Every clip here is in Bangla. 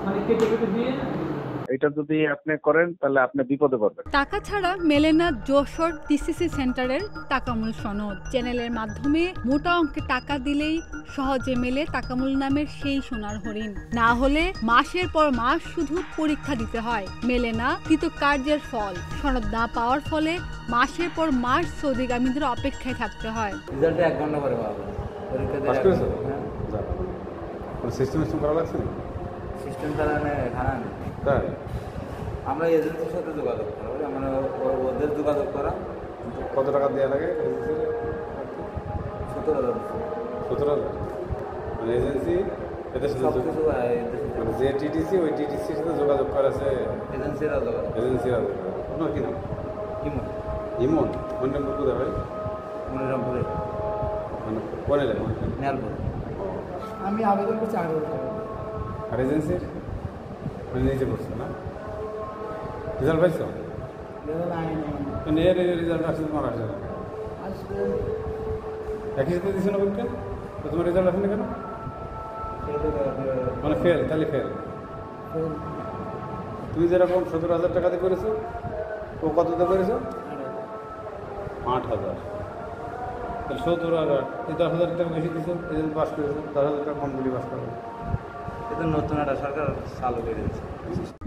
মানে কেটে কেটে দিয়ে এটা যদি আপনি করেন তাহলে আপনি বিপদে পড়বেন। টাকা ছাড়া মেলে না যশোর টিসিসি সেন্টারের টাকামূল সনদ। চ্যানেলের মাধ্যমে মোটা অঙ্কের টাকা দিলেই সহজে মেলে টাকামূল নামের সেই সোনার হরিণ। না হলে মাসের পর মাস শুধু পরীক্ষা দিতে হয়, মেলে না কৃতকার্যের ফল। সনদ না পাওয়ার ফলে মাসের পর মাস সৌদিগামীদের অপেক্ষায় থাকতে হয়। রেজাল্ট 1 ঘন্টা পরে পাবো। পরীক্ষা দিয়ে পাস করেছো? কোনো সিস্টেম করা লাগছে না? সিস্টেম চালানো খানা নেই। তাই আমরা এজেন্সির সাথে যোগাযোগ করা, মানে ওদের যোগাযোগ করা। কত টাকা দেওয়া লাগে? 17,000। 17,000 মানে এজেন্সি এদের সাথে সব কিছু মানে যে টিটিসি ওই টিটিসির সাথে যোগাযোগ করেছে এজেন্সিরা যোগাযোগ। এজেন্সিরা। আপনার কি নাম? ইমন। ইমন? মন্ডল কোথায় ভাই? মনিরামপুরে। মানে কোনে যায়? নেলপুর। আমি আবেদন করছি 8 বছর। আর এজেন্সির মানে নিজে করছো না? রেজাল্ট পাইছো? রেজাল্ট আইনি মানে এর রেজাল্ট আসছে তোমার আসছে না? আসবে। একই সাথে দিছো না পরীক্ষা? তো তোমার রেজাল্ট আসেনি কেন? মানে ফেল, তাহলে ফেল। তুমি যেরকম 17,000 টাকা দিয়ে করেছো, ও কত দিয়ে করেছো? 8,000। তাহলে 17,000, এই 10,000 টাকা বেশি দিছো, রেজাল্ট পাস করেছো, 10,000 টাকা কম দিলে পাস করো। এটা নতুন একটা সরকার চালু করে দিয়েছে।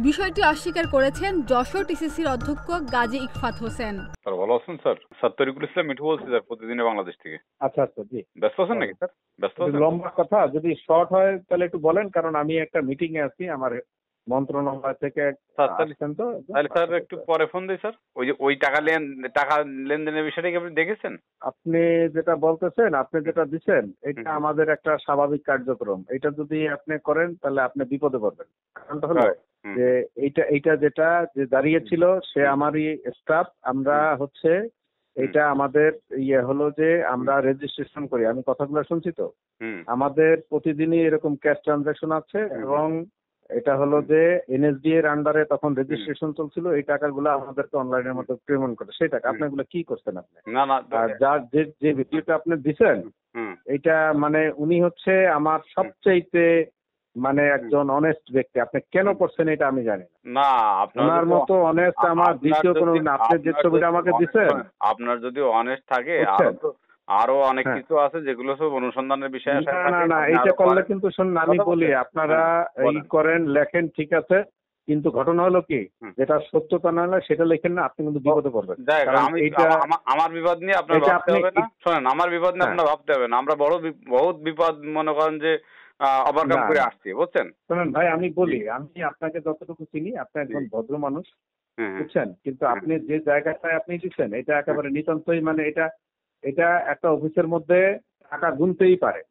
বিষয়টি অস্বীকার করেছেন যশোর টিসিসির অধ্যক্ষ গাজী ইকফাত হোসেন। স্যার ভালো আছেন স্যার? স্যার তরিকুল ইসলাম মিঠু বলছি স্যার, প্রতিদিনে বাংলাদেশ থেকে। আচ্ছা আচ্ছা, জি। ব্যস্ত আছেন নাকি স্যার? ব্যস্ত আছেন? লম্বা কথা, যদি শর্ট হয় তাহলে একটু বলেন, কারণ আমি একটা মিটিং এ আছি, আমার মন্ত্রণালয় থেকে স্যার আসছেন তো। তাহলে স্যার একটু পরে ফোন দিই স্যার। ওই টাকা লেনদেনের বিষয়টা কি আপনি দেখেছেন? আপনি যেটা বলতেছেন, আপনি যেটা দিচ্ছেন, এটা আমাদের একটা স্বাভাবিক কার্যক্রম। এটা যদি আপনি করেন তাহলে আপনি বিপদে পড়বেন। কারণটা হলো যে এইটা যেটা যে দাঁড়িয়েছিল সে আমারই স্টাফ। আমরা হচ্ছে এটা আমাদের হলো যে আমরা রেজিস্ট্রেশন করি। আমি কথাগুলো শুনছি তো। আমাদের প্রতিদিনই এরকম ক্যাশ ট্রানজাকশন আছে, এবং এটা হলো যে এনএসডি এর আন্ডারে তখন রেজিস্ট্রেশন চলছিল। এই টাকাগুলো আমাদেরকে অনলাইনের মধ্যে পেমেন্ট করে। সেই টাকা আপনি এগুলো কি করছেন? আপনি না না, আর যার যে ভিডিওটা আপনি দিচ্ছেন, এটা মানে উনি হচ্ছে আমার সবচাইতে মানে একজন অনেস্ট ব্যক্তি। আপনি কেন করছেন এটা আমি জানি না। আপনার মতো অনেস্ট আমার দ্বিতীয় কোনো। আপনি যে ছবিটা আমাকে দিচ্ছেন, আপনার যদি অনেস্ট থাকে আরো অনেক কিছু আছে যেগুলো সব অনুসন্ধানের বিষয় আছে। না না, এইটা করলে কিন্তু শুনুন, আমি বলি আপনারা এই করেন, লেখেন, ঠিক আছে, কিন্তু ঘটনা হলো কি, যেটা সত্যতা না হলে সেটা লেখেন না, আপনি কিন্তু বিপদে পড়বেন। আমার বিপদ নিয়ে আপনার ভাবতে হবে না। শোনেন, আমার বিপদ নিয়ে আপনার ভাবতে হবে না। আমরা বহুত বিপদ মনে করেন যে ওভারকাম করে আসছি, বুঝছেন? শোনেন ভাই, আমি বলি, আমি আপনাকে যতটুকু চিনি, আপনি একজন ভদ্র মানুষ, বুঝছেন, কিন্তু আপনি যে জায়গাটায় আপনি দিচ্ছেন এটা একেবারে নিতান্তই মানে এটা একটা অফিসের মধ্যে টাকা গুনতেই পারে।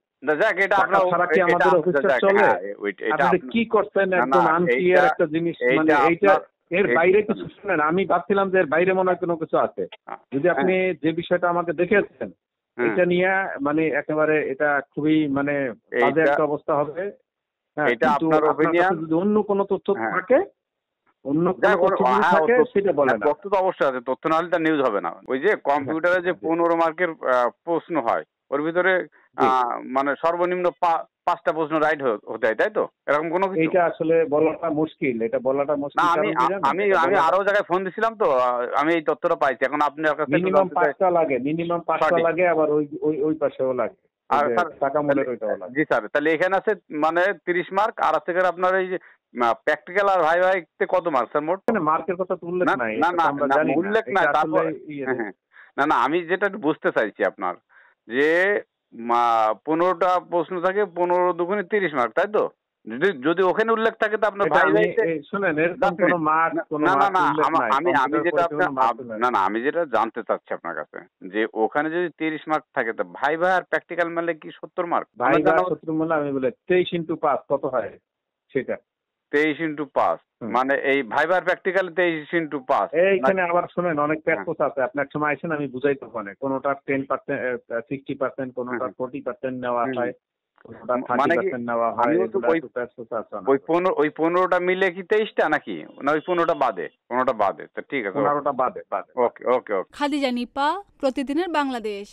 কি করছেন একদম আনক্লিয়ার একটা জিনিস, মানে এইটা এর বাইরে কিছু। শুনেন, আমি ভাবছিলাম যে এর বাইরে মনে হয় কোনো কিছু আছে। যদি আপনি যে বিষয়টা আমাকে দেখেছেন এটা নিয়ে মানে একেবারে এটা খুবই মানে বাজে একটা অবস্থা হবে। যদি অন্য কোনো তথ্য থাকে, অন্য থাকে সেটা বলেন। তথ্য তো অবশ্যই আছে, তথ্য না হলে তার নিউজ হবে না। ওই যে কম্পিউটারে যে 15 মার্কের প্রশ্ন হয়, ওর ভিতরে মানে সর্বনিম্ন 5টা প্রশ্ন রাইট হতে হয়, তাই তো? এরকম কোনো কিছু এটা আসলে বলাটা মুশকিল, এটা বলাটা মুশকিল। আমি আরো জায়গায় ফোন দিছিলাম তো, আমি এই তথ্যটা পাইছি। এখন আপনার কাছে মিনিমাম 5টা লাগে, আবার ওই পাশেও লাগে। জি স্যার, তাহলে এখানে আছে মানে 30 মার্ক, আর আছে আপনার এই যে প্র্যাকটিক্যাল আর ভাই কত মার্ক স্যার মোট? মার্কের কথা তো উল্লেখ নাই। না উল্লেখ নাই। তারপর না, আমি যেটা বুঝতে চাইছি আপনার যে 15টা প্রশ্ন থাকে, 15 দুগুণে 30 মার্ক, তাই তো? যদি ওখানে উল্লেখ থাকে তো আপনার ভাই শুনেন, এরকম কোনো মার্ক আমি যেটা জানতে চাচ্ছি আপনার কাছে, যে ওখানে যদি 30 মার্ক থাকে তো ভাই আর প্র্যাকটিক্যাল মেলে কি 70 মার্ক? ভাই 70 মেলে আমি বলে 23x5 কত হয় সেটা? 23x5 মানে এই ভাইবার প্র্যাকটিক্যাল 23x5। এইখানে আবার শুনেন, অনেক প্যাকপোস আছে। আপনি এক সময় আইসেন, আমি বুঝাইতে পারি। কোনোটা 10%, 60%, কোনোটা 40% নেওয়া হয়, কোনোটা 30% নেওয়া হয়। ওই 15টা মিলে কি 23টা নাকি? না ওই 15টা বাদে? 15টা বাদে। তো ঠিক আছে, 15টা বাদে। ওকে। খাদিজা নিপা, প্রতিদিনের বাংলাদেশ।